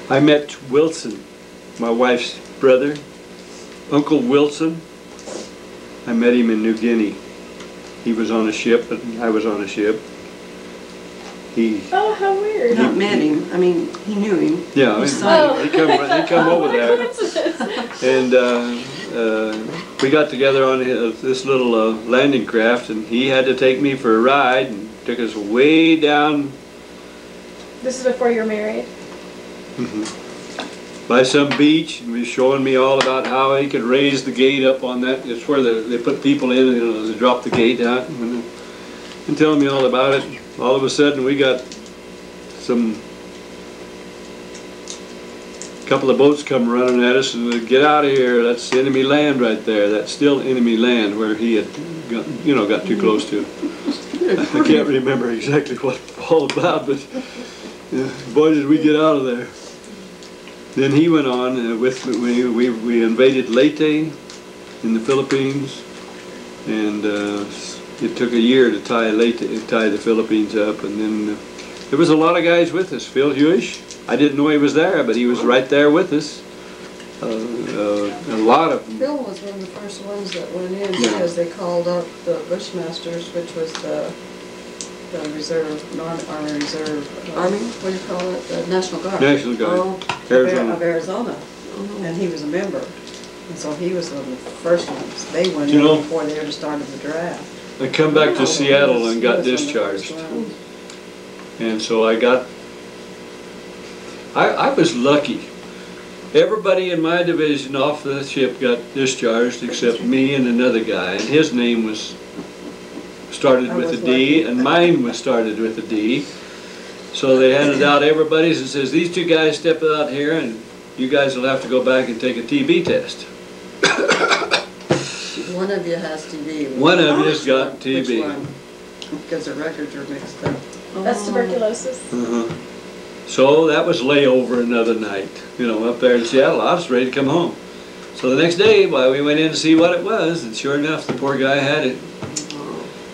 I met Wilson, my wife's brother, Uncle Wilson. I met him in New Guinea. He was on a ship, and I was on a ship. Oh, how weird. Not met him. I mean, he knew him. Yeah, he come over there. And we got together on this little landing craft, and he had to take me for a ride and took us way down. This is before you were married? By some beach, and he was showing me all about how he could raise the gate up on that. It's where they put people in, you know, they drop the gate out, and telling me all about it. All of a sudden, we got couple of boats come running at us, and we get out of here. That's enemy land right there. That's still enemy land where he had got too close to. I can't remember exactly what it's all about, but boy, did we get out of there. Then he went on with we invaded Leyte in the Philippines, and it took a year to tie the Philippines up, and then there was a lot of guys with us. Phil Hewish, I didn't know he was there, but he was right there with us. A lot of them. Phil was one of the first ones that went in because they called up the Bushmasters, which was the reserve, non-army reserve. Army? What do you call it? The National Guard. National Guard. Of Arizona. And he was a member. And so he was one of the first ones. They went in before they ever started the draft. I come back to Seattle and got discharged. And so I was lucky. Everybody in my division off the ship got discharged except me and another guy, and his name was started with a D, and mine was started with a D. So they handed out everybody's and says, these two guys step out here and you guys will have to go back and take a TB test. One of you has TB. One of you's got TB. Which one? Because the records are mixed up. That's tuberculosis. So that was layover another night, up there in Seattle. I was ready to come home. So the next day, we went in to see what it was, and sure enough, the poor guy had it.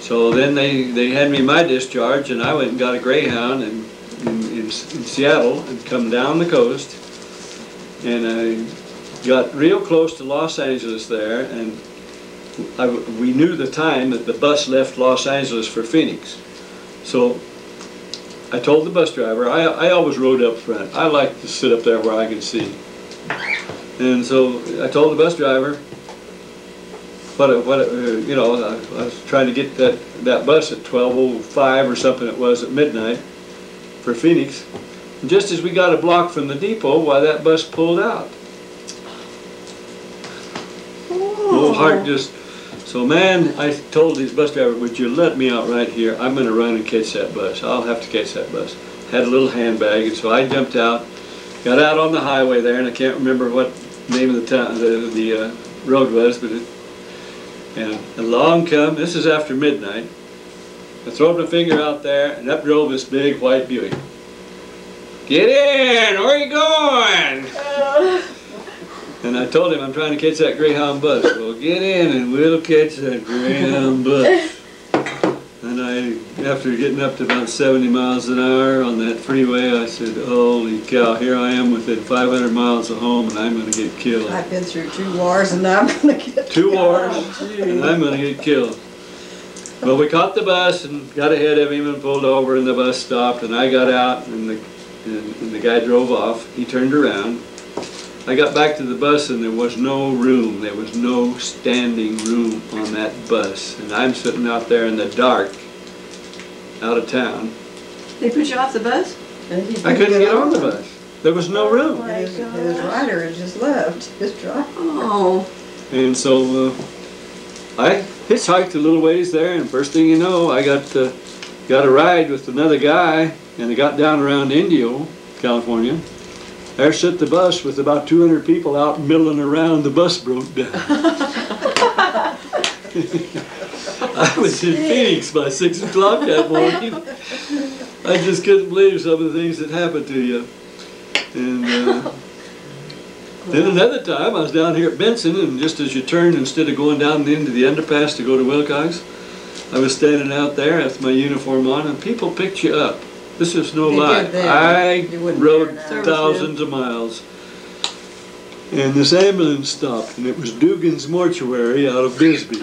So then they had me my discharge, and I went and got a Greyhound in Seattle and come down the coast, and I got real close to Los Angeles there, and we knew the time that the bus left Los Angeles for Phoenix. So I told the bus driver, I always rode up front. I like to sit up there where I can see. And so I told the bus driver, I was trying to get that bus at 12:05 or something it was at midnight for Phoenix. And just as we got a block from the depot, that bus pulled out. Little heart just... So man, I told his bus driver, would you let me out right here? I'm going to run and catch that bus. I'll have to catch that bus. Had a little handbag, and so I jumped out, got out on the highway there, and I can't remember what name of the town, the road was, but and along come, this is after midnight, I throw my finger out there, and up drove this big white Buick. Get in! Where are you going? And I told him I'm trying to catch that Greyhound bus. Well, get in and we'll catch that Greyhound bus. And after getting up to about 70 miles an hour on that freeway, I said, holy cow, here I am within 500 miles of home and I'm going to get killed. I've been through 2 wars and now I'm going to get killed. 2 wars and I'm going to get killed. Well, we caught the bus and got ahead of him and pulled over, and the bus stopped, and I got out, and the guy drove off. He turned around. I got back to the bus and there was no room. There was no standing room on that bus. And I'm sitting out there in the dark, out of town. They put you off the bus? I couldn't get on the bus. There was no room. His rider had just left. His driver. Oh. And so I hitchhiked a little ways there, and first thing you know, I got a ride with another guy, and I got down around Indio, California. There sat the bus with about 200 people out milling around. The bus broke down. I was in Phoenix by 6 o'clock that morning. I just couldn't believe some of the things that happened to you. And then another time I was down here at Benson, and just as you turn, instead of going down into the underpass to go to Wilcox, I was standing out there with my uniform on, and people picked you up. This is no You lie. did then. I You wouldn't rode dare now. thousands of miles. And this ambulance stopped, and it was Dugan's Mortuary out of Bisbee.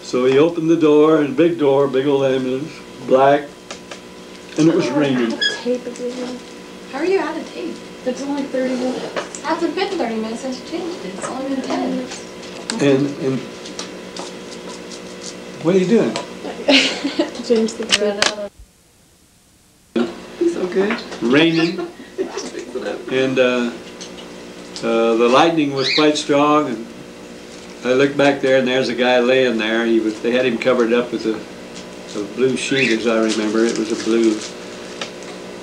So he opened the door, and big door, big old ambulance, black, and it was raining. Tape again. How are you out of tape? It's only 30 minutes. Hasn't been 30 minutes since you changed it. It's only been 10. And what are you doing? James the Ran kid. out of. So good. Raining, and the lightning was quite strong. And I looked back there, and there's a guy laying there. They had him covered up with a blue sheet, as I remember. It was a blue.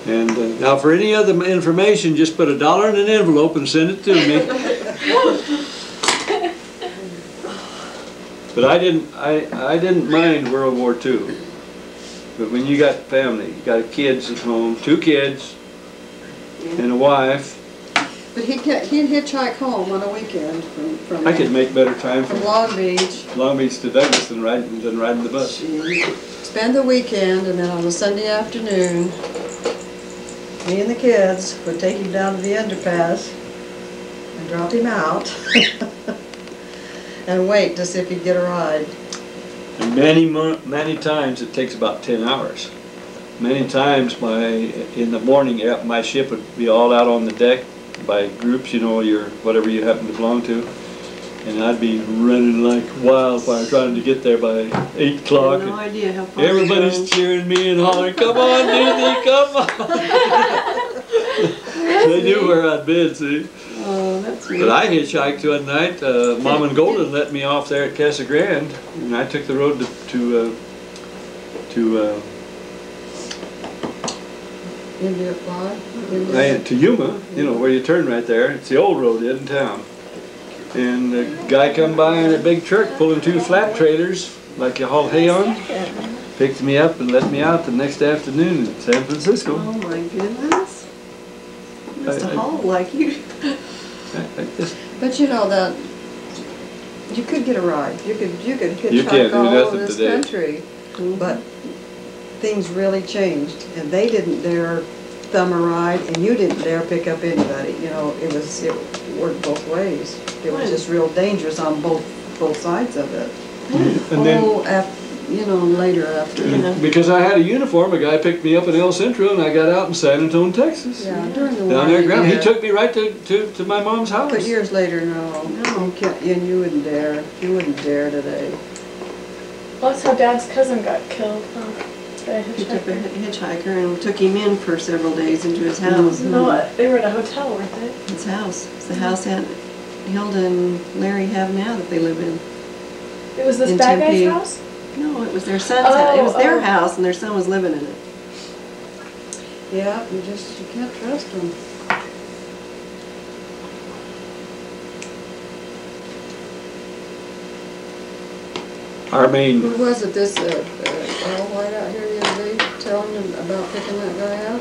And now, for any other information, just put $1 in an envelope and send it to me. But I didn't mind World War II. But when you got family, you got kids at home, 2 kids, and a wife. But he'd hitchhike home on a weekend from I could make better time from from Long Beach. Long Beach to Douglas than riding the bus. Spend the weekend, and then on a Sunday afternoon, me and the kids would take him down to the underpass and drop him out and wait to see if he'd get a ride. And many times it takes about 10 hours. Many times in the morning, my ship would be all out on the deck by groups, you know, whatever you happen to belong to. And I'd be running like wildfire trying to get there by 8 o'clock. I have no idea how far Everybody's cheering me and hollering, "Come on, Disney, come on!" They knew where I'd been, see. Oh, that's But I hitchhiked one night. Mom and Golden let me off there at Casa Grande, and I took the road to Yuma, you know, where you turn right there. It's the old road in town. And a guy come by in a big truck pulling 2 flat trailers, like you haul hay on, picked me up and let me out the next afternoon in San Francisco. Oh my goodness. Must have hauled like you. But you know that you could get a ride. You could hitchhike all over this country. But things really changed, and they didn't dare thumb a ride, and you didn't dare pick up anybody. You know, it worked both ways. It was just real dangerous on both sides of it. And then, later after. because I had a uniform, a guy picked me up in El Centro, and I got out in San Antonio, Texas. Yeah, during the war. Down there, ground. He took me right to my mom's house. But years later, no. You can't, and you wouldn't dare. You wouldn't dare today. Well, that's how Dad's cousin got killed, huh? By a He took a hitchhiker. hitchhiker and took him in for several days into his house. No, they were in a hotel, weren't they? His house. It's the house that Hilda and Larry have now that they live in. It was this In bad guy's Tempe. house? No, it was their son's house. It was their Oh. house and their son was living in it. Yeah, you can't trust them. Our main, Who was it? This Al White out here the other day telling them about picking that guy out?